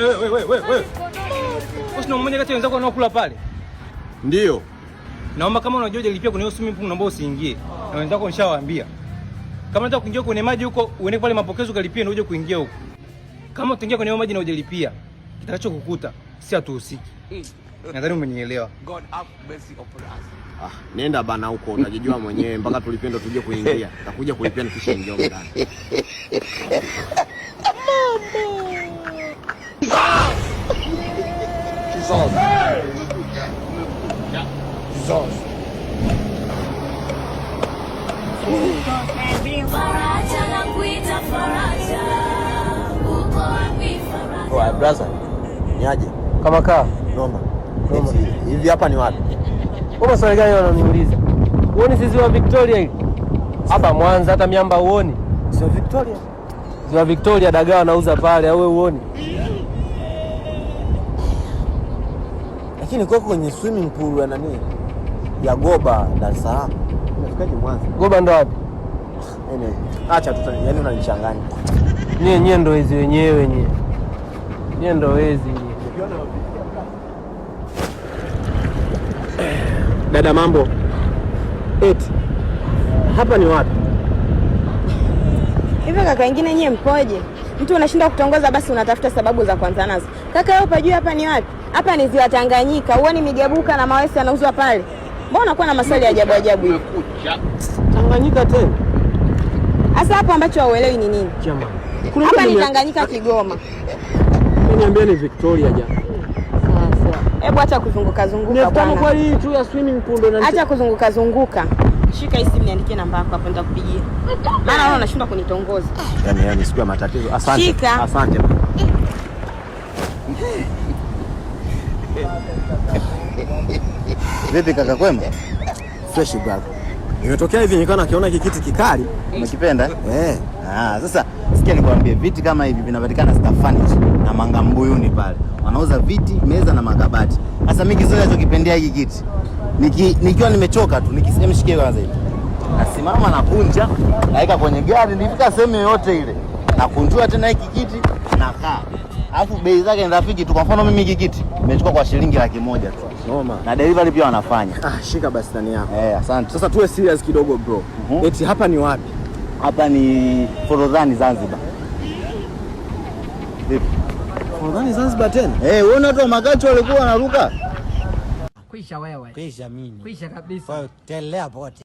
Wewe. Usina mmoja kati wenzako wanaokula pale? Ndio. Naomba kama unajua jalipia kwenye swimming pool naomba usiingie. Na wenzako nishawaambia. Kama unataka kuingia kwenye maji huko, uende pale mapokezi ukalipia ndio uje kuingia huko. Kama utaingia kwenye maji na ujalipia, kitakachokukuta si hatuhusiki. Nadhani umenielewa. God have mercy upon us. Nenda bana huko utajijua mwenyewe mpaka tulipenda tuje kuingia. Takuja kulipia kisha ingia ndani. Oh, brother. Niaje? Kama kaa. Noma. Hivi hapa ni wapi? Wewe swali gani unaniuliza? Uone si ziwa Victoria hili? Hapa Mwanza hata miamba uone. Ziwa Victoria? Ziwa Victoria dagaa wanauza pale au wewe uone? Lakini kwa kwenye swimming pool ya nani? Ya Goba, Dar es Salaam. Unafikaje Mwanza? Goba ndo wapi? Acha tu, yani unanichanganya. Nyie ndo wezi wenyewe nyie. Nyie ndo wezi nyie. Dada mambo. Eti. Hapa ni wapi? Hivyo kaka wengine nyie mpoje? Mtu unashinda kutongoza basi unatafuta sababu za kwanza nazo. Kaka wewe unajua hapa ni wapi? Hapa ni ziwa Tanganyika. Uone migebuka na mawesi yanauzwa pale. Mbona unakuwa na maswali ya ajabu hivi? Tanganyika tena. Sasa hapo ambacho hauelewi ni nini? Jamani. Hapa ni Tanganyika Kigoma. Niambia ni Victoria jana. Sasa. Hebu acha kuzunguka bwana. Kama kwa hii tu ya swimming pool ndo acha kuzunguka. Shika hii simu niandikie namba yako hapo nitakupigia. Maana wewe unashindwa kunitongoza. Yaani siku ya matatizo. Asante. Shika. Asante. Vipi kaka kwema? Fresh brother. Imetokea hivi nikaona kiona kikiti kikali. Umekipenda? Sasa sikia nikwambie viti kama hivi vinapatikana Star Furniture na Mangambuyuni pale. Wanauza viti, meza na makabati. Sasa mimi kizoea ninachokipendea hiki kiti. Nikiwa nimechoka tu nikisemshike kwanza hivi. Nasimama na kunja, naika kwenye gari nifika sehemu yoyote ile. Na kunjua tena hiki kiti nakaa. Alafu bei zake ni rafiki tu. Kwa mfano mimi hiki kiti nimechukua kwa shilingi 100,000 tu. Noma. Na delivery pia wanafanya. Shika basi ndani yako. Asante. Sasa tuwe serious kidogo bro. Eti hapa ni wapi? Hapa ni Forodhani Zanzibar. Vipi? Forodhani Zanzibar tena? Uone watu wa Magacho walikuwa wanaruka. Kwisha wewe. Kwisha mimi. Kwisha kabisa. Kwa telea pote.